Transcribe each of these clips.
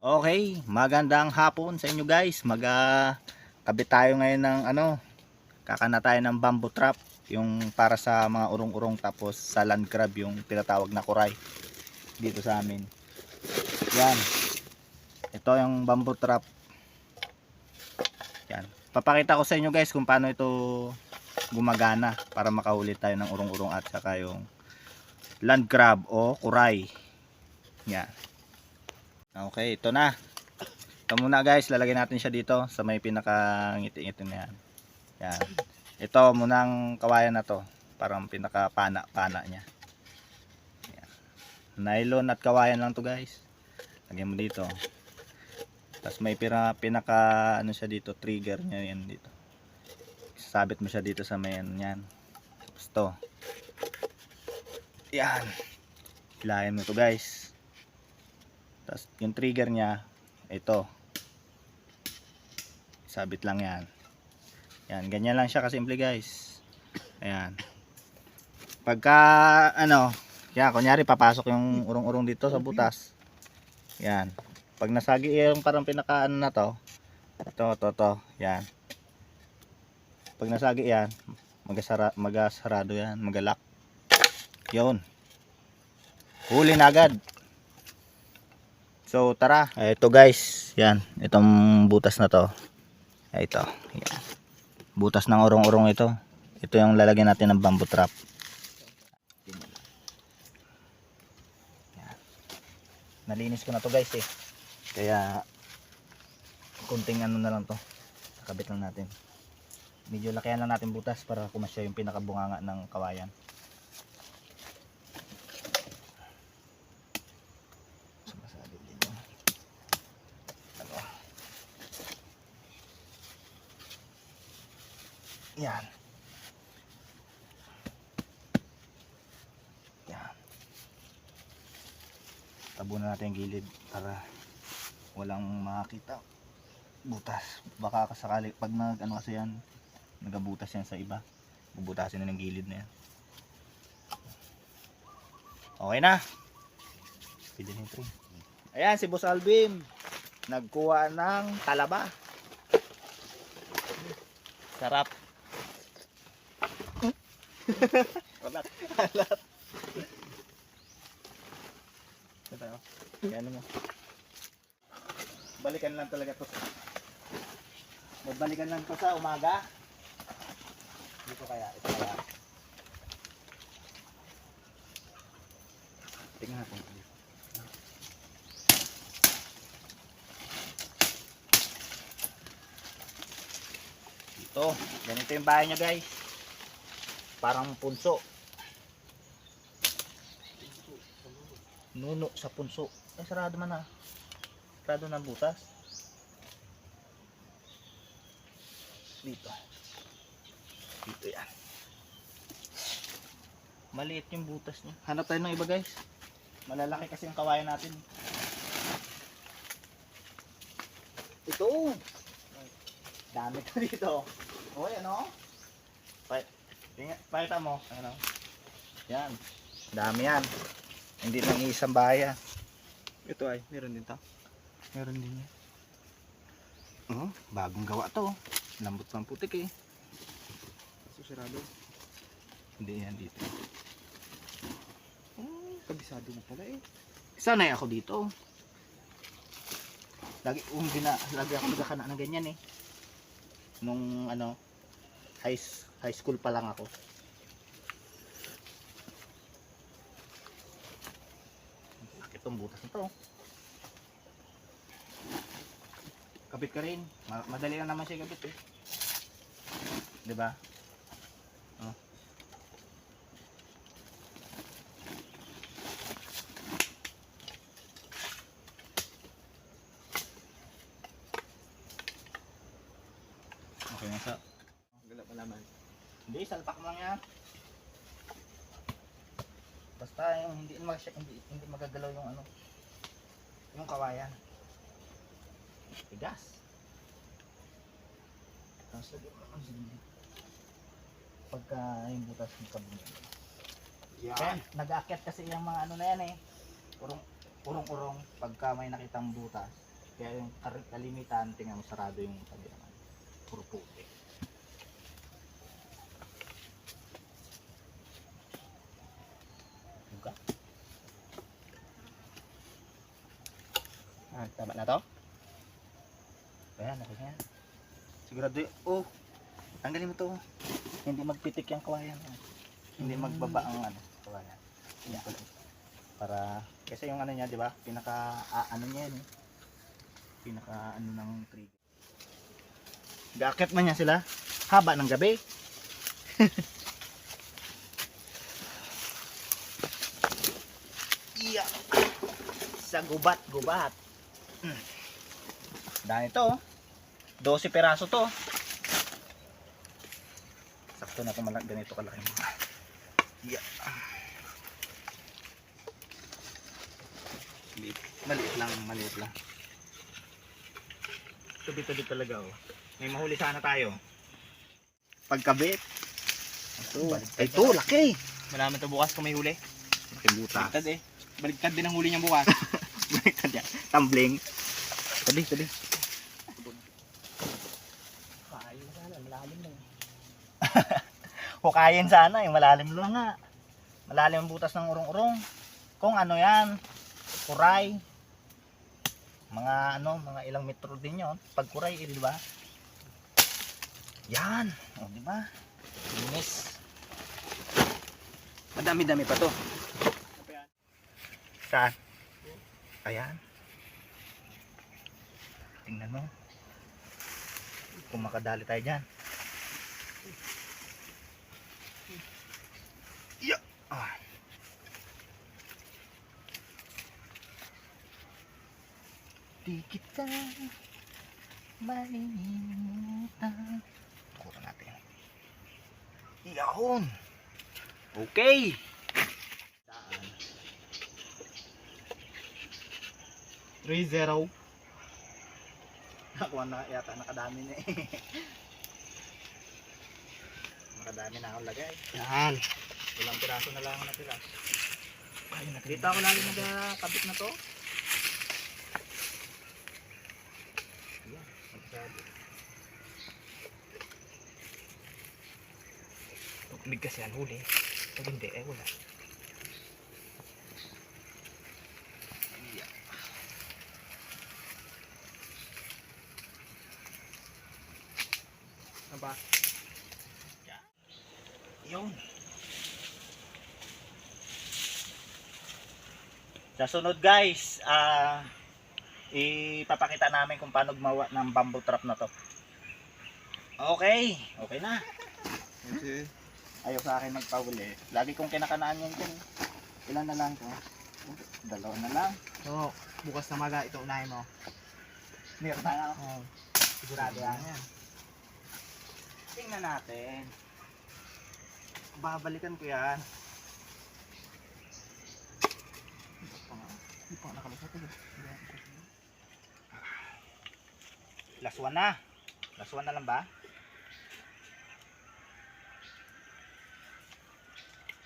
Okay, magandang hapon sa inyo guys. Kabit tayo ngayon ng kakana tayo ng bamboo trap, yung para sa mga urong-urong, tapos sa land crab yung tinatawag na kuray dito sa amin. Yan. Ito yung bamboo trap. Yan. Papakita ko sa inyo guys kung paano ito gumagana para makahuli tayo ng urong-urong at saka yung land crab o kuray. Yan. Okay, ito na. Ito muna guys, lalagyan natin siya dito sa may pinakangiti-ngiti na yan. Yan. Ito munang kawayan na to, parang pinaka-pana niya. Yan. Nylon at kawayan lang to guys. Lagyan mo dito. Tapos may pinaka ano siya dito, trigger niya yan dito. Sabit mo siya dito sa may yan. Tapos to. Yan. Hilahin mo to guys. Tapos yung trigger niya ito, sabit lang yan. Yan, ganyan lang siya kasimple guys. Ayan. Pagka yan, kunyari papasok yung urong-urong dito sa butas. Yan. Pag nasagi yung parang pinaka na to, to. Yan. Pag nasagi yan, magasarado yan, magalak. Yun. Huli na agad. So tara, ito guys, yan, itong butas na to. Ito, yan. Butas ng urong-urong ito. Ito yung lalagyan natin ng bamboo trap. Yan. Nalinis ko na to guys eh. Kaya kunting ano na lang to. Kakabit lang natin. Medyo lakihan lang natin butas para kumasya yung pinakabunganga ng kawayan. Yan. Yan. Tabunan natin yung gilid para walang makita butas. Baka kasakali pag kasi yan, nagabutas yan sa iba. Bubutasin na ng gilid na yan. Okay na. Pwede na yung trim. Ayan si Boss Alvin. Nagkuha ng talaba. Sarap. Alat. Ito. Yan mo. Balikan lang talaga to. Magbalikan lang to sa umaga. Ito kaya. Tingnan natin. Ito, ganito yung bahay niya guys. Parang punso. Nuno sa punso. Ay, sarado man na. Sarado ng butas. Dito. Dito yan. Maliit yung butas niya. Hanap tayo ng iba guys. Malalaki kasi yung kawayan natin. Ito. Dami ka dito. O, yan o. Pakita mo. Ano? Yan. Dami yan. Hindi lang isang bahay. Ito ay, meron din to. Meron din yan. Bagong gawa to. Lambot pang putik eh. Susirado. Hindi yan dito. Kabisado na pala eh. Sanay ako dito. Lagi ako nagkakana ng ganyan eh. Nung high school pa lang ako. Itong butas nito. Kapit ka rin. Madali lang naman siya kapit eh. 'Di ba? Oh. Okay na sa. Gala pa naman. Hindi, salpak mo lang yan. Basta yung hindi magagalaw yung yung kawayan. Tigas. Tapos lagyan mo ang sili. Pagka yung butas ng kabunyan. Kaya nag-aakyat kasi yung mga na yan eh. Urong-urong pagka may nakitang butas. Kaya yung kalimitan, tingnan mo, sarado yung kabila. Puro puti. Buka. Tama na to? Ayan, okay na yan. Sigurado oh, tanggalin mo to. Hindi magpitik yung kawayan. Hindi magbaba ang ano, kawayan. Yan. Para, kasi yung ano niya, di ba? Pinaka, ano niya yan eh. Pinaka, ano ng trigger. Gaakit man niya sila. Haba ng gabi. Iya. Sa gubat-gubat. Dahil ito, 12 peraso to. Sakto na kung ganito kalaki. Yeah. Maliit lang, maliit lang. Tabi-tabi talaga oh. May mahuli sana tayo. Pagkabit. Ito, laki. Malaman to bukas kung may huli. Laking butas. Baligtad eh. Baligtad din ang huli niyang bukas. Baliktad yan. Tumbling. Tabi, tabi. Kain na sana, malalim na eh. Hukayin sana, yung malalim lang nga. Malalim ang butas ng urong-urong. Kung ano yan, kuray. Mga ano, mga ilang metro din yun. Pag kuray, di ba? Yan. O, di ba? Linis. Madami-dami pa to. Saan? Ayan. Tingnan mo. Kung makadali tayo dyan. Yeah. Ah. Di kita malilimutan. Tukuran natin. Iyaon. Okay. Daan. 3-0. Nakuha na yata, nakadami na eh. Nakadami na akong lagay. Yan. Ilang piraso na lang natira. Dito ako lagi nagkabit na to. Ayan, magsado. Tumig kasi ang huli. Pag hindi, eh wala. Ayan. Ano ba? Yun. Sa sunod guys, ipapakita namin kung paano gumawa ng bamboo trap na to. Okay, okay na. Okay. Ayaw sa akin magpahuli. Lagi kong kinakanaan yan dyan. Ilan na lang to? 2 na lang. So, bukas na maga ito unahin mo. Meron na ako. Oh. Sigurado yan. Tingnan natin. Babalikan ko yan. Hindi pa nakalusot eh. Last one na. Last one na lang ba?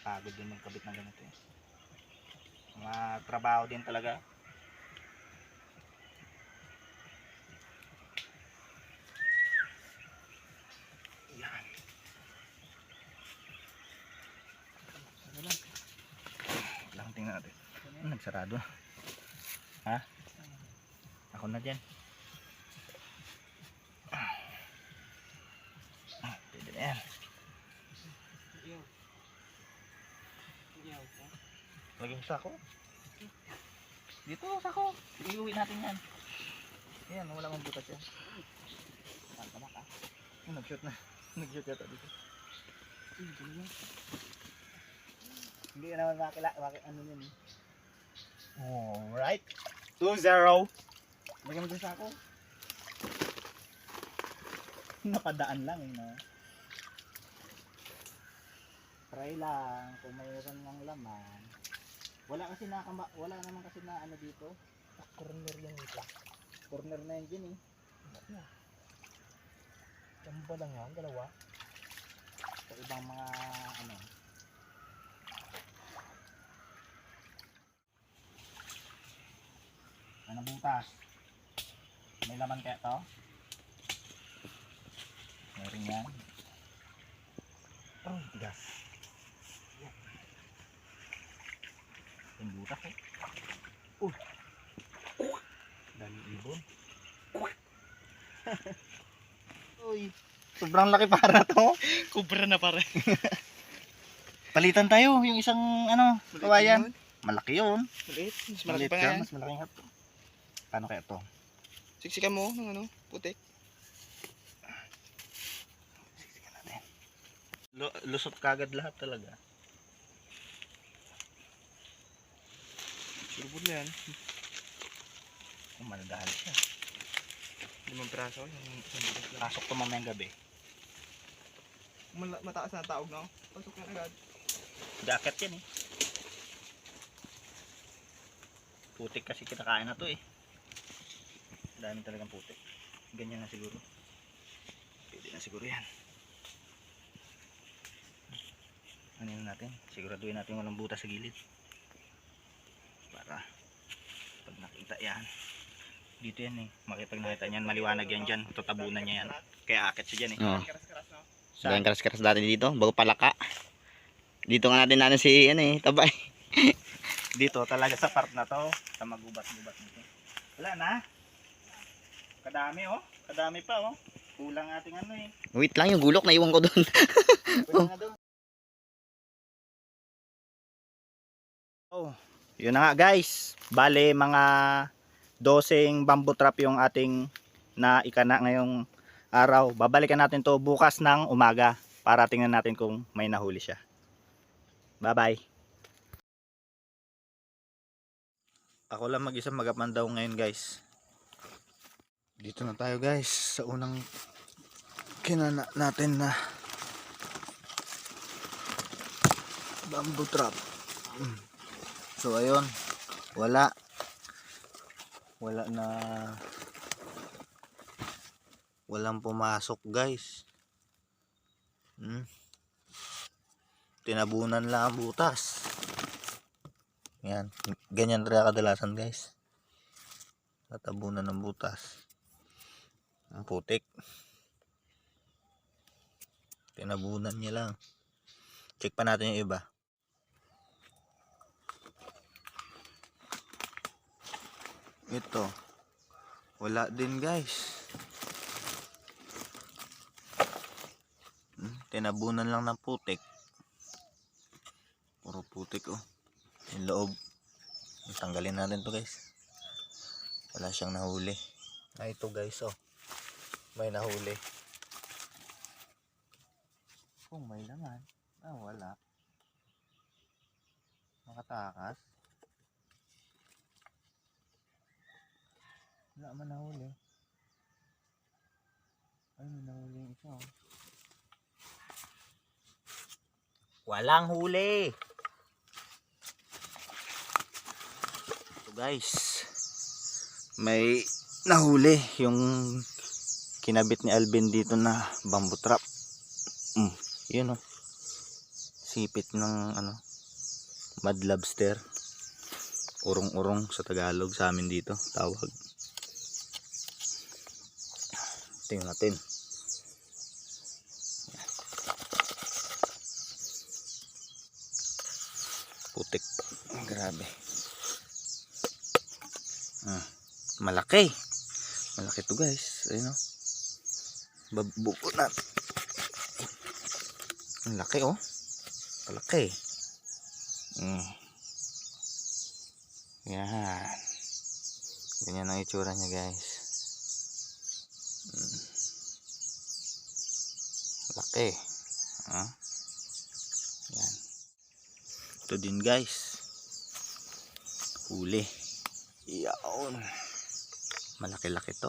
Pagod din magkabit ng ganito eh. Mga trabaho din talaga. Yan. Lang tingnan natin. Nagsarado. Ha? Ako na dyan. Pwede na yan. Lagi mo sako. Dito sako. Iuwi natin yan. Yan, wala mang butas yan. Saan ka maka? Nag-shoot na. Nag-shoot yata dito. Hindi ka naman makila. Ano yun eh. Alright. 2-0. Lagi mo dyan sako. Napadaan lang eh. No? Try lang kung mayroon ng laman. Wala kasi wala naman kasi na ano dito. Corner yan ito. Corner na yun dyan eh. Tamba lang yan, dalawa. Sa ibang mga ano. Ano butas? May laman kaya to? Meron yan. Oh, gas. Yung butas oh. Dami ibon. Uy, sobrang laki para to. Kubra na pare. Palitan tayo yung isang ano, kawayan. yun. Malaki yun. Maliit. Mas malaki Maliit pa ka, nga yan. mas malaki nga to. Paano kaya to? Siksikan mo ng ano, putik. Siksikan natin. Lusot kagad lahat talaga. Surubod na yan. Kung maladahan siya. 5 piraso. Yung isang butas lang. Pasok to mamayang gabi. Mataas na taog na. Pasok na agad. Jacket yan eh. Putik kasi kinakain na to eh. Dami talagang putik. Ganyan na siguro. Pwede na siguro yan. Ano yun natin? Siguraduhin natin walang butas sa gilid. Para pag nakita yan. Dito yan eh. Makipag nakita niyan, maliwanag yan dyan. Tatabunan niya yan. Kaya akit siya dyan eh. Oo. Karas-karas no? Dahil karas-karas dati dito, bago palaka. Dito nga natin si ano eh, tabay. Dito talaga sa part na to. Sa magubat-gubat nito. Wala na. Kadami oh. Kadami pa oh. Kulang ating ano eh. Wait lang, yung gulok naiwan ko doon. Pwede na doon. Oh, yun na nga guys. Bale mga 12 bamboo trap yung ating naikana ngayong araw. Babalikan natin to bukas ng umaga para tingnan natin kung may nahuli siya. Bye bye. Ako lang mag-isa magapandaw ngayon guys. Dito na tayo guys sa unang kinana natin na bamboo trap. So ayun, wala na, walang pumasok guys. Tinabunan lang ang butas. Yan, ganyan talaga kadalasan guys. Tatabunan ng butas. Ang putik. Tinabunan niya lang. Check pa natin yung iba. Ito. Wala din guys. Tinabunan lang ng putik. Puro putik oh. Yung loob. Tanggalin natin to guys. Wala siyang nahuli. Ah, ito guys oh. May nahuli. Kung may laman. Ah, wala. Makatakas. Wala man nahuli. Ay, may nahuli yung isa oh. Walang huli. So guys, may nahuli yung kinabit ni Alvin dito na bamboo trap. Yun oh. Sipit ng ano, mud lobster. Urong-urong sa Tagalog, sa amin dito tawag. Tingnan natin. Putik. Grabe. Malaki. Malaki to guys. Ayun oh. Babuko na. Ang laki oh. Malaki. Yan. Ganyan ang itsura niya guys. Laki. Yan. Ito din guys. Huli. Yaon. Malaki-laki to.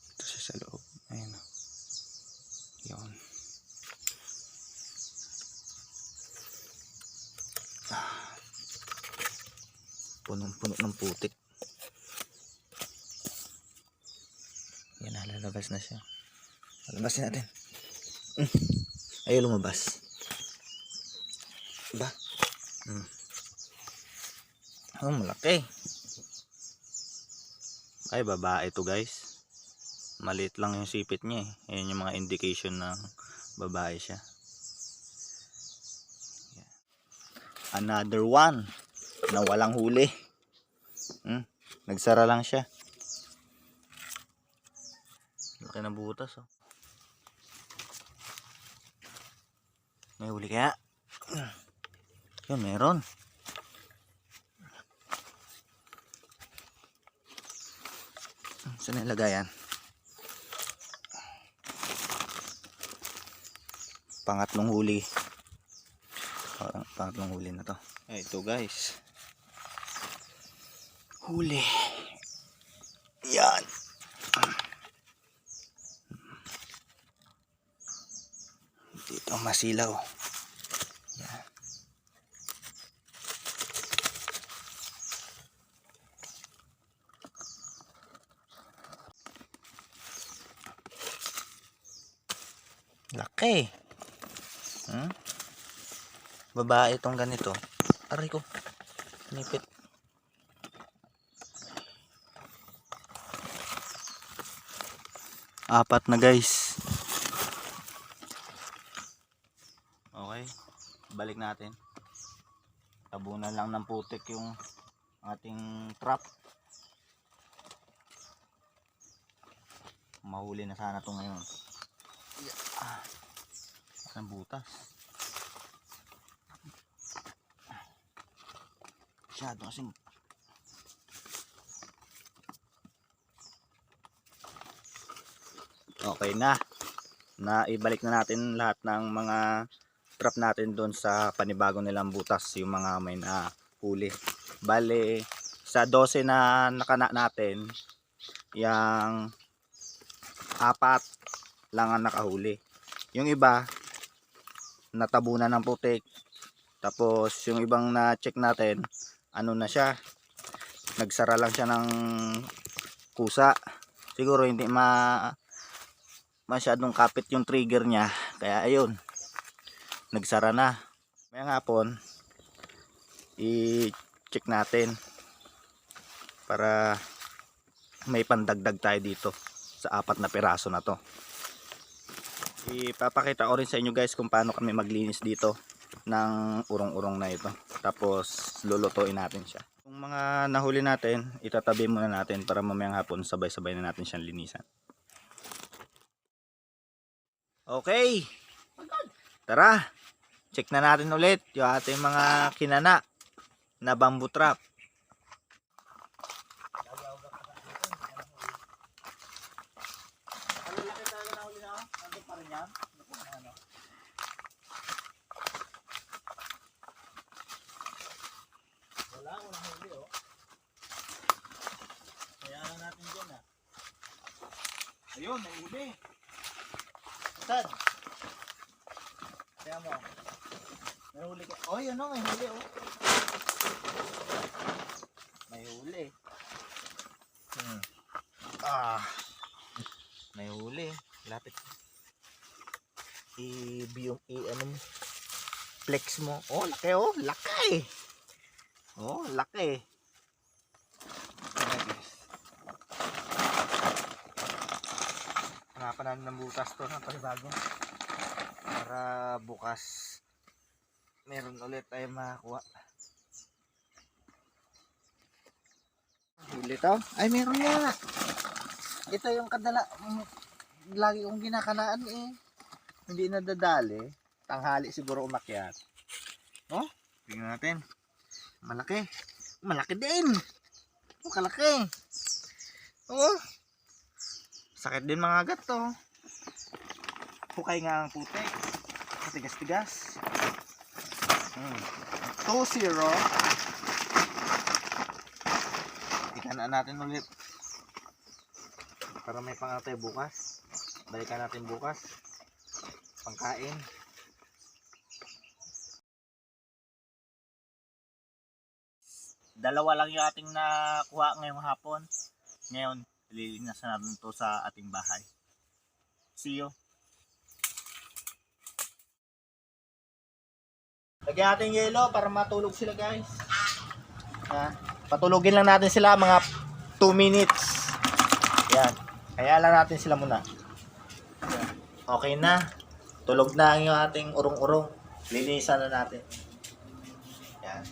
Ito siya sa loob. Ayun. Yaon. Punong-puno ng putik. Yan, lalabas na siya. Lalabasin natin. Ayaw lumabas. Diba? Oh, malaki. Ay, babae to guys. Maliit lang yung sipit niya eh. Ayan yung mga indication ng babae siya. Another one na walang huli. Nagsara lang siya. Laki na butas oh. May huli kaya? Yun, meron. Saan nilagay yan? Pangatlong huli. Pangatlong huli na to. Ito guys. Huli. Yan. Dito masilaw. Yan. Laki. Babae itong ganito. Aray ko. Nipit. Apat na guys. Okay. Balik natin. Tabunan lang ng putik yung ating trap. Mahuli na sana ito ngayon. Ang butas. Masyado kasing okay na. Ibalik na natin lahat ng mga trap natin doon sa panibagong nilang butas, yung mga may na huli. Bale, sa 12 na nakana natin, yung 4 lang ang nakahuli. Yung iba natabunan ng putik. Tapos yung ibang na check natin, ano na siya, nagsara lang siya ng kusa. Siguro hindi masyadong kapit yung trigger niya, kaya ayun, nagsara na. May hapon i-check natin para may pandagdag tayo dito sa 4 na piraso na to. Ipapakita ko rin sa inyo guys kung paano kami maglinis dito ng urong-urong na ito. Tapos lulutuin natin siya. Yung mga nahuli natin, itatabi muna natin para mamayang hapon sabay-sabay na natin siyang linisan. Okay. Tara. Check na natin ulit yung ating mga kinana na bamboo trap. Walang huli oh. Kaya lang natin dyan ah. Ayun, may huli. Saan? Kaya mo. May huli ka. Oh, yun o, may huli oh. May huli. May huli. Lapit. Ano mo? Flex mo. Oh, laki oh. Laki. Oh, laki. Hanapan natin ng bukas to ng panibago. Para bukas meron ulit tayo makakuha. Huli to? Ay, meron nga. Ito yung lagi kong ginakanaan eh. Hindi nadadali. Tanghali siguro umakyat. Oh, tingnan natin. Malaki. Malaki din. Oh, kalaki. Oh. Sakit din mga agat to. Hukay nga ang putik. Matigas-tigas. 2-0. Ikanaan natin ulit. Para may pangatay bukas. Balikan natin bukas. Pangkain. Dalawa lang yung ating nakuha ngayong hapon. Ngayon, lilinasan natin ito sa ating bahay. See you. Lagyan natin yelo para matulog sila guys. Patulugin lang natin sila mga 2 minutes. Yan. Kaya lang natin sila muna. Yan. Okay na. Tulog na yung ating urong-urong. Linisan na natin. Yan.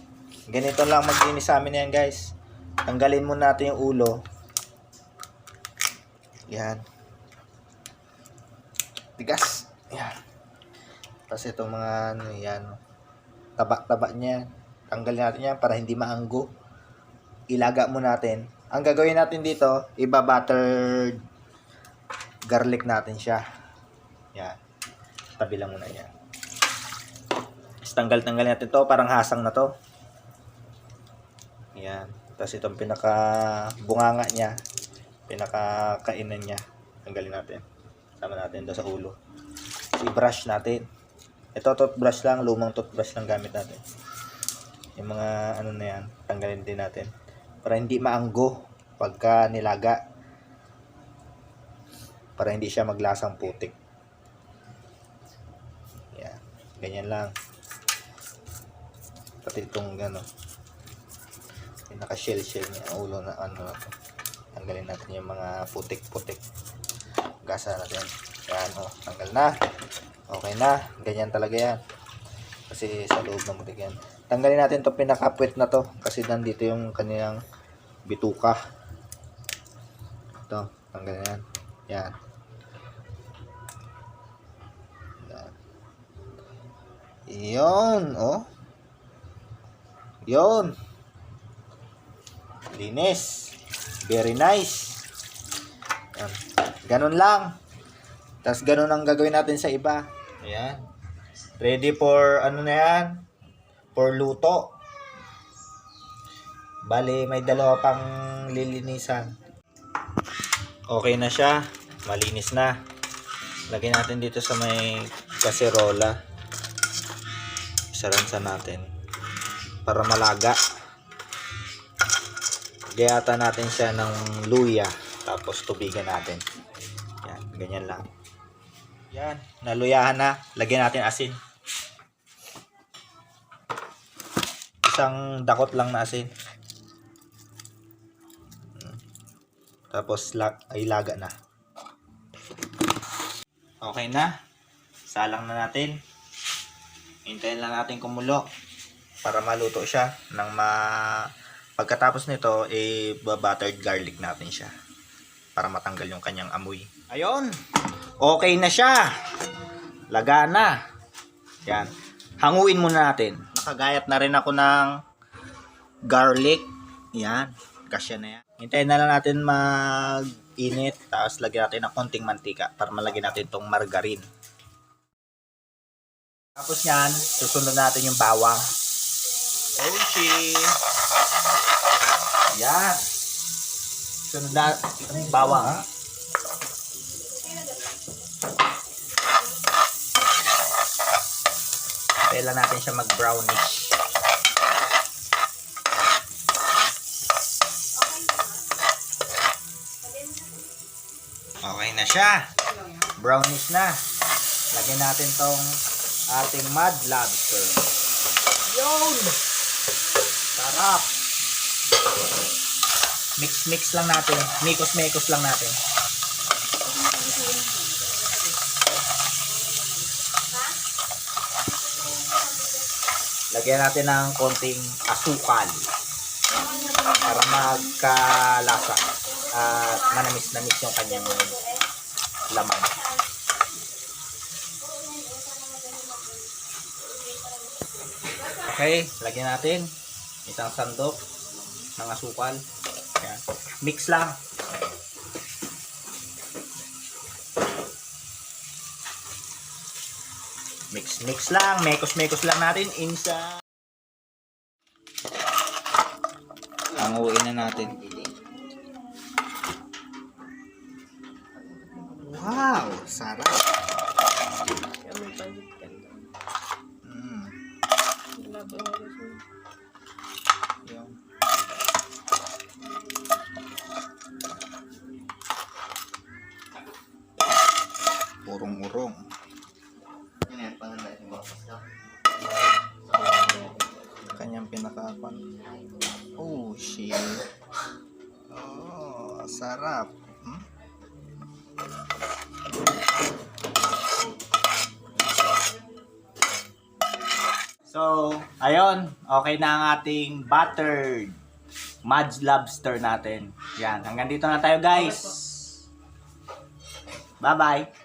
Ganito lang maglinis sa amin yan, guys. Tanggalin muna natin yung ulo. Yan. Tigas. Yan. Tapos itong mga ano yan. Taba-taba niya. Tanggalin natin yan para hindi maanggo. Ilaga mo natin. Ang gagawin natin dito, iba-buttered garlic natin siya. Yan. Tabi lang muna yan. Tapos tanggal-tanggal natin to. Parang hasang na to. Yan. Tapos itong pinaka-bunganga niya. Pinaka-kainan niya. Tanggalin natin. Sama natin doon sa ulo. I-brush natin. Ito toothbrush lang. Lumang toothbrush lang gamit natin. Yung mga ano na yan. Tanggalin din natin. Para hindi maanggo pagka nilaga. Para hindi siya maglasang putik. Yan. Ganyan lang. Pati itong gano. Pinaka-shell-shell niya. Ulo na ano na to. Tanggalin natin yung mga putik-putik. Gasa natin. Yan o. Tanggal na. Okay na. Ganyan talaga yan. Kasi sa loob ng putik yan. Tanggalin natin to pinaka-puwet na to. Kasi nandito yung kanilang bituka. Ito. Tanggalin yan. Yan. Yan. Yun. Oh. Yun. Linis. Very nice. Yan. Ganun lang. Tapos ganun ang gagawin natin sa iba. Ayan. Ready for ano na yan? For luto. Bali, may dalawa pang lilinisan. Okay na siya. Malinis na. Lagyan natin dito sa may kaserola. Isaransa natin. Para malaga. Gayata natin siya ng luya. Tapos tubigan natin. Yan, ganyan lang. Yan, naluyahan na. Lagyan natin asin. Isang dakot lang na asin. Tapos ay laga na. Okay na. Salang na natin. Hintayin lang natin kumulo para maluto siya nang pagkatapos nito buttered garlic natin siya para matanggal yung kanyang amoy. Ayun. Okay na siya. Laga na. Yan. Hanguin muna natin. Nakagayat na rin ako ng garlic. Yan. Kasya na yan. Hintayin na lang natin mag-init. Tapos lagyan natin ng konting mantika para malagyan natin itong margarine. Tapos yan, susunod natin yung bawang. Ochi. Yan. Sunod na yung bawang. Kailan natin siya mag-brownish. Okay na siya. Brownish na. Lagyan natin tong ating mud lobster. Yun! Sarap! Mix-mix lang natin. Mikos-mekos lang natin. Lagyan natin ng konting asukal para magkalasa at manamis-namis yung kanyang laman. Okay, lagyan natin isang sandok ng asukal. Ayan. Mix lang. Mix lang, mekos lang natin insa. Hanguin na natin. Wow, sarap. Yung. Urong-urong. Kanyang pinakapan. Oh shit. Oh, sarap. So, ayun. Okay na ang ating buttered Mud's Lobster natin. Yan. Hanggang dito na tayo guys. Bye-bye.